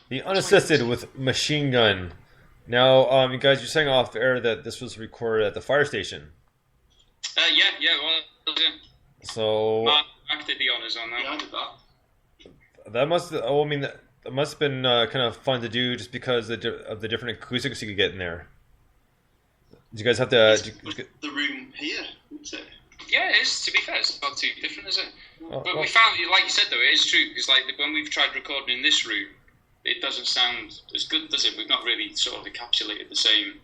The Unassisted with Machine Gun. Now, you guys, you're saying off air that this was recorded at the fire station. Yeah, well, yeah. So Mark did the honours on that. Yeah, I did that. That must. Oh, I mean, that must have been kind of fun to do, just because of the different acoustics you could get in there. Did you guys have to? The room here, isn't it? Yeah, it is. To be fair, it's not too different, is it? Oh, but we found, like you said, though, it is true, because like when we've tried recording in this room, it doesn't sound as good, does it? We've not really sort of encapsulated the same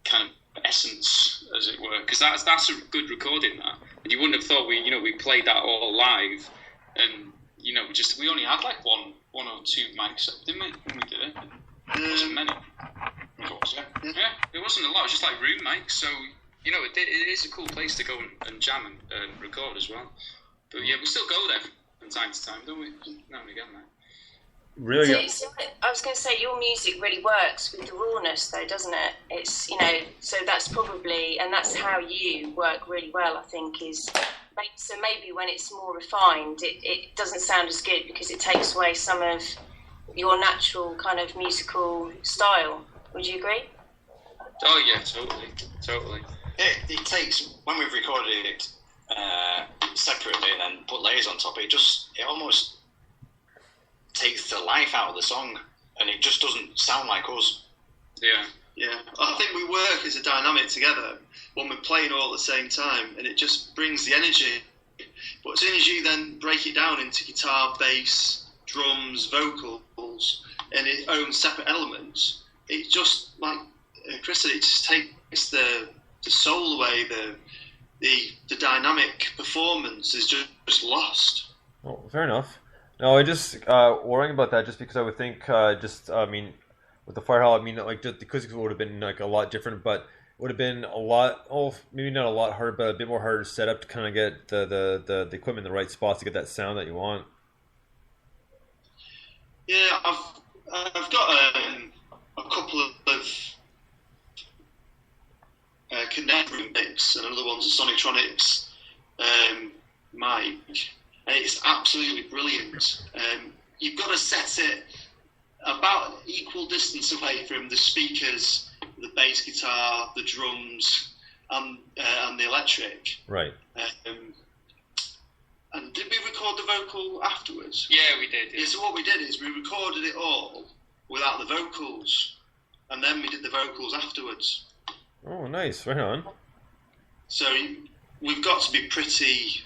kind of essence, as it were, because that's a good recording, that. And you wouldn't have thought we played that all live, and we only had like one or two mics up, didn't we? When we did it, it wasn't many. Of course, yeah, it wasn't a lot. It was just like room mics, so it is a cool place to go and jam and record as well. But yeah, we still go there from time to time, don't we? Now and again, mate. Really? So I was going to say, your music really works with the rawness, though, doesn't it? It's, so that's probably, and that's how you work really well, I think, is, so maybe when it's more refined, it doesn't sound as good because it takes away some of your natural kind of musical style. Would you agree? Oh, yeah, totally. It takes, when we've recorded it separately and then put layers on top, it almost takes the life out of the song, and it just doesn't sound like us. Yeah. I think we work as a dynamic together when we're playing all at the same time, and it just brings the energy. But as soon as you then break it down into guitar, bass, drums, vocals, and its own separate elements, it just, like Chris said, it just takes the soul away. The dynamic performance is just lost. Oh, fair enough. No, I just worrying about that just because I would think with the fire hall, like just the acoustics would have been like a lot different, but it would have been a lot, maybe not a lot harder, but a bit more harder to set up to kind of get the equipment in the right spots to get that sound that you want. Yeah, I've got a couple of Connect room bits, and another one's a Sonitronics mic. And it's absolutely brilliant. You've got to set it about equal distance away from the speakers, the bass guitar, the drums, and the electric. Right. And did we record the vocal afterwards? Yeah, we did. Yeah. So what we did is we recorded it all without the vocals, and then we did the vocals afterwards. Oh, nice. Right on. So we've got to be pretty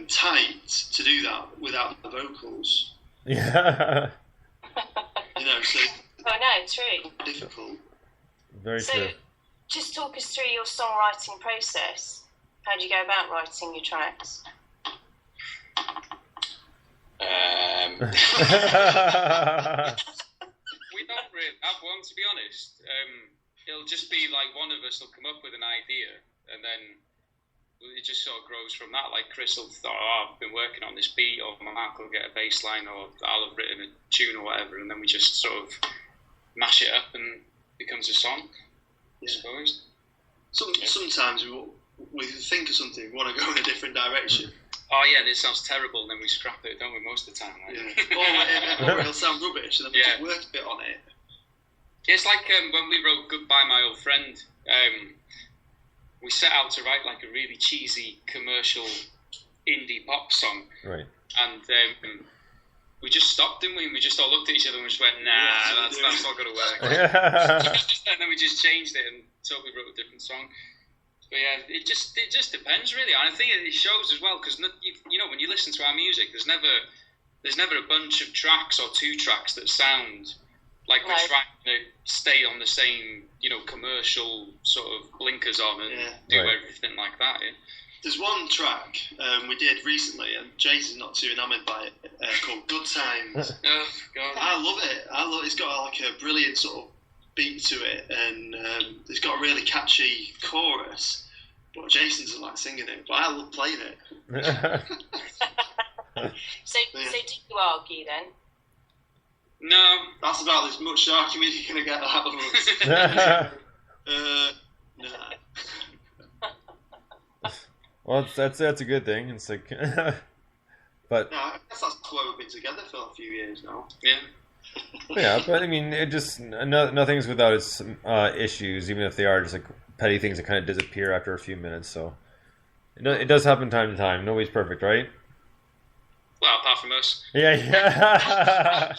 tight to do that without the vocals. Yeah. So. Oh no, true. Difficult. Very true. So, just talk us through your songwriting process. How do you go about writing your tracks? We don't really have one, to be honest. It'll just be like one of us will come up with an idea, and then it just sort of grows from that. Like Chris will thought, I've been working on this beat, or Mark will get a bass line, or I'll have written a tune or whatever, and then we just sort of mash it up and it becomes a song, I suppose. Sometimes we think of something, we want to go in a different direction. Oh yeah, this sounds terrible, and then we scrap it, don't we, most of the time? Right? Yeah. Or it'll sound rubbish, and then we just work a bit on it. It's like when we wrote Goodbye My Old Friend, we set out to write like a really cheesy commercial indie pop song. Right. And we just stopped, didn't we? And we just all looked at each other and we just went, nah, that's not going to work. And then we just changed it and totally wrote a different song. But yeah, it just depends really. And I think it shows as well, because when you listen to our music, there's there's never a bunch of tracks or 2 tracks that sound like we're trying to stay on the same, commercial sort of blinkers on and do everything like that. Yeah? There's one track we did recently, and Jason's not too enamoured by it, called Good Times. Oh, God. I love it. It's got like a brilliant sort of beat to it, and it's got a really catchy chorus. But Jason doesn't like singing it, but I love playing it. So do you argue then? No. That's about as much argument you're going to get out of us. Nah. Well, that's a good thing. It's like, but No, I guess that's why we've been together for a few years now. Yeah. yeah, but I mean, it just nothing's without its issues, even if they are just like petty things that kind of disappear after a few minutes. So it does happen time to time. Nobody's perfect, right? Well, apart from us. Yeah.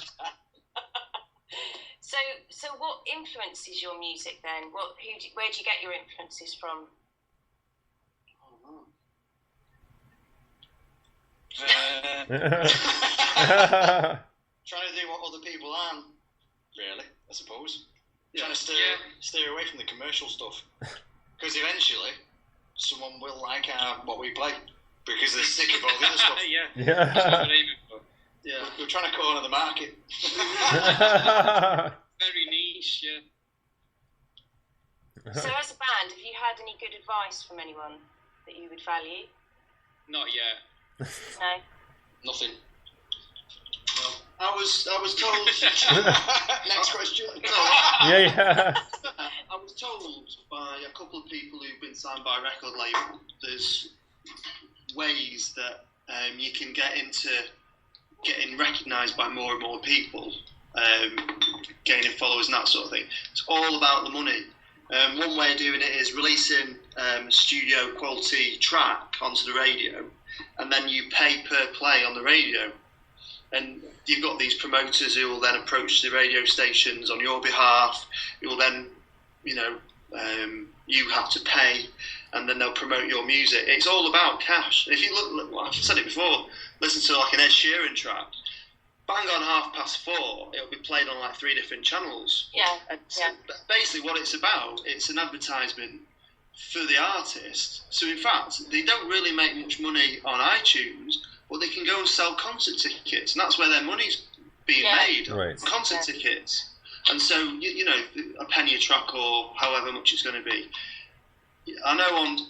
So what influences your music then? Where do you get your influences from? Trying to do what other people aren't, really, I suppose. Yeah. Trying to steer away from the commercial stuff. Because eventually, someone will like what we play. Because they're sick of all the other stuff. Yeah. Yeah. That's what we're aiming for. Yeah. We're trying to corner the market. Very niche, yeah. So as a band, have you had any good advice from anyone that you would value? Not yet. No? Nothing. Well, I was told. Next question. Yeah. I was told by a couple of people who've been signed by a record label, there's ways that you can get into getting recognised by more and more people, gaining followers and that sort of thing. It's all about the money. One way of doing it is releasing a studio quality track onto the radio, and then you pay per play on the radio. And you've got these promoters who will then approach the radio stations on your behalf, who will then, you have to pay, and then they'll promote your music. It's all about cash. If you look, I've said it before, listen to like an Ed Sheeran track, bang on 4:30, it'll be played on like 3 different channels. Yeah. Basically what it's about, it's an advertisement for the artist. So in fact, they don't really make much money on iTunes, but they can go and sell concert tickets, and that's where their money's being made, Right. concert tickets. And so, a penny a track or however much it's going to be. I know on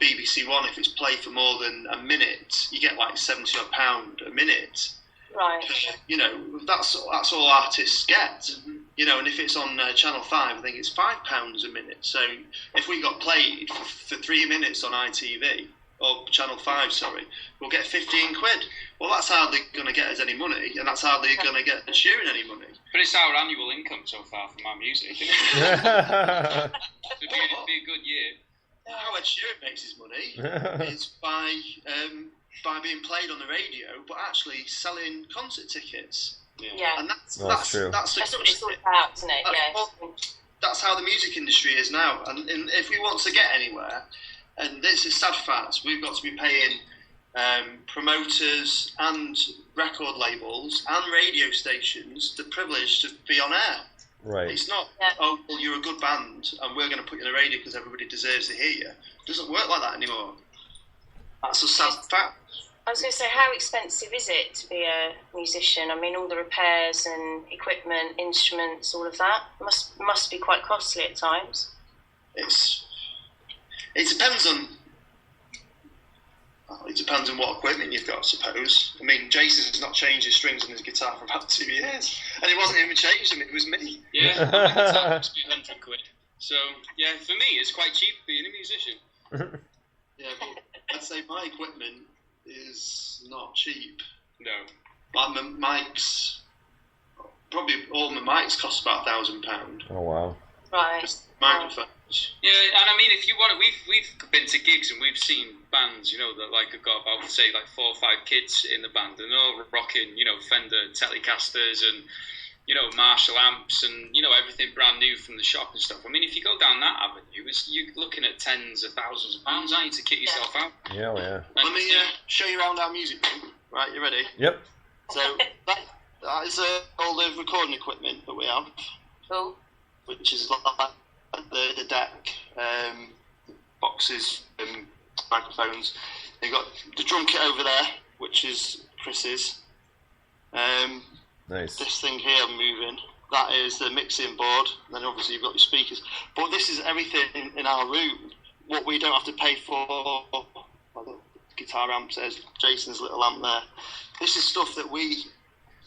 BBC One, if it's played for more than a minute, you get like £70 a minute. Right. That's all artists get. And if it's on Channel 5, I think it's £5 a minute. So if we got played for 3 minutes on ITV, or Channel 5, sorry, we'll get 15 quid. Well, that's hardly going to get us any money, and that's hardly going to get Sheeran any money. But it's our annual income so far from our music, isn't it? It'd be a good year. How Ed Sheeran makes his money is by being played on the radio, but actually selling concert tickets. Yeah. And That's true. That's what it's all about, isn't it? That's how the music industry is now. And if we want to get anywhere, and this is sad facts, we've got to be paying promoters and record labels and radio stations the privilege to be on air. Right. It's not, well, you're a good band and we're going to put you on the radio because everybody deserves to hear you. It doesn't work like that anymore. That's a sad fact. I was going to say, how expensive is it to be a musician? I mean, all the repairs and equipment, instruments, all of that must be quite costly at times. It depends on what equipment you've got, I suppose. I mean, Jason's not changed his strings on his guitar for about 2 years, and it wasn't him who changed them; it was me. Yeah, my guitar must be 100 quid. So yeah, for me, it's quite cheap being a musician. Yeah, but I'd say my equipment is not cheap. No. Like my mics, probably all my mics cost about £1,000. Oh wow. Right. Just microphones. Yeah, and I mean, if you want, we've been to gigs and we've seen bands, that like have got about say like 4 or 5 kids in the band, and they're all rocking, Fender Telecasters and Marshall amps and everything brand new from the shop and stuff. I mean, if you go down that avenue, you're looking at tens of thousands of pounds, aren't you, to kit yourself out? Yeah, yeah. Let me show you around our music room. Right, you ready? Yep. So that is all the recording equipment that we have, Cool. which is like the deck, boxes, microphones. You've got the drum kit over there, which is Chris's. Nice. This thing here I'm moving, that is the mixing board. Then obviously you've got your speakers. But this is everything in our room. What we don't have to pay for, the guitar amp, there's Jason's little amp there. This is stuff that we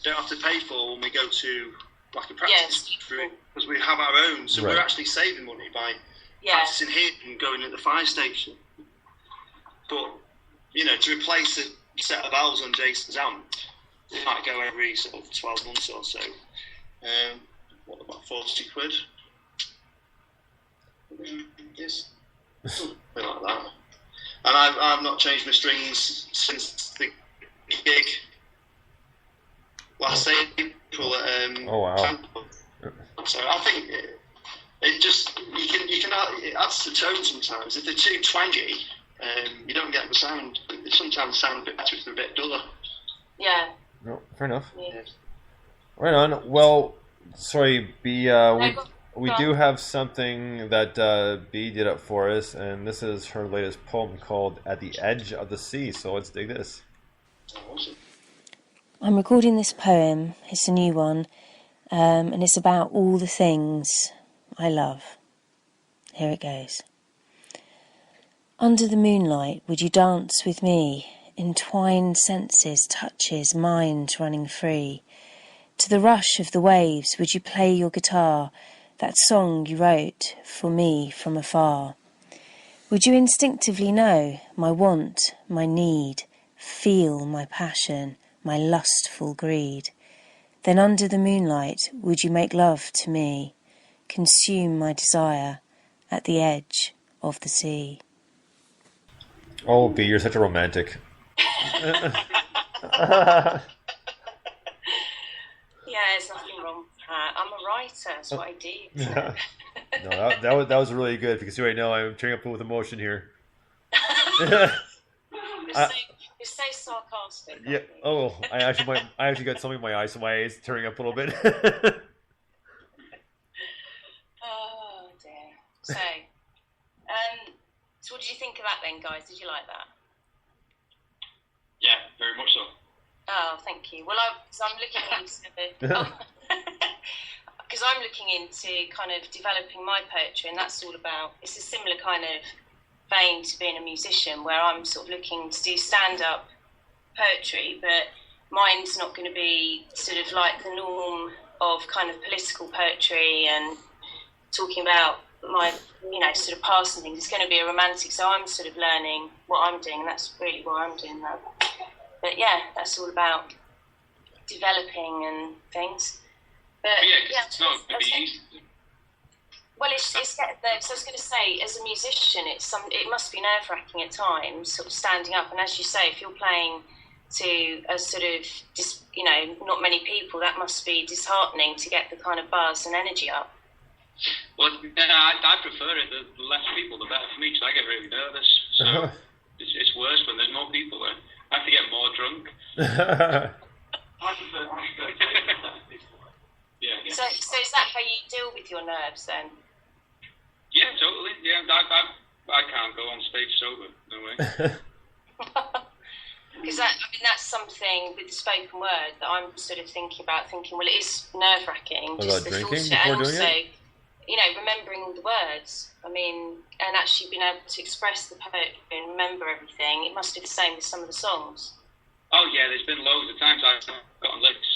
don't have to pay for when we go to like a practice room, because we have our own. So Right. we're actually saving money by Yeah. practicing here and going at the fire station. But, you know, to replace a set of valves on Jason's amp, it might go every sort of 12 months or so. What, about 40 quid? Yes. Something like that. And I've not changed my strings since the gig last April at Oh, wow. Temple. So I think it just it adds to tone sometimes. If they're too twangy, you don't get the sound. They sometimes sound a bit better if they're a bit duller. Yeah. No, fair enough. Yeah. Right on. Well, sorry, B. We go do have something that B did up for us, and this is her latest poem called "At the Edge of the Sea." So let's dig this. Awesome. I'm recording this poem, it's a new one, and it's about all the things I love. Here it goes. Under the moonlight, would you dance with me? Entwined senses, touches, mind running free. To the rush of the waves, would you play your guitar? That song you wrote for me from afar. Would you instinctively know my want, my need, feel my passion, my lustful greed? Then under the moonlight, would you make love to me, consume my desire at the edge of the sea? Oh, B, you're such a romantic. Yeah, there's nothing wrong with that. I'm a writer. That's what I do. No, that was really good because right now I'm tearing up with emotion here. You're so sarcastic. Yeah. aren't you? Oh, I actually got something in my eyes, so my eyes tearing up a little bit. Oh dear. So what did you think of that then, guys? Did you like that? Yeah, very much so. Oh, thank you. Well, I'm looking into because I'm looking into kind of developing my poetry, and that's all about. It's a similar kind of vein to being a musician, where I'm sort of looking to do stand-up poetry, but mine's not going to be sort of like the norm of kind of political poetry and talking about my, sort of past and things. It's going to be a romantic, so I'm sort of learning what I'm doing, and that's really why I'm doing that. But yeah, that's all about developing and things. But Yeah, because it's not going to be easy. Well, it's getting there. So I was going to say, as a musician, it must be nerve-wracking at times, sort of standing up. And as you say, if you're playing to a sort of, not many people, that must be disheartening to get the kind of buzz and energy up. Well, I prefer it. The less people, the better for me, because I get really nervous. So it's worse when there's more people there. I have to get more drunk. I prefer Yeah. So is that how you deal with your nerves then? Yeah, totally. Yeah, I can't go on stage sober. No way. Because that's something with the spoken word that I'm sort of thinking, well, it is nerve-wracking. What Just about the drinking thought, and before doing also, it? remembering all the words. And actually being able to express the poetry and remember everything. It must be the same with some of the songs. Oh yeah, there's been loads of times I've gotten licks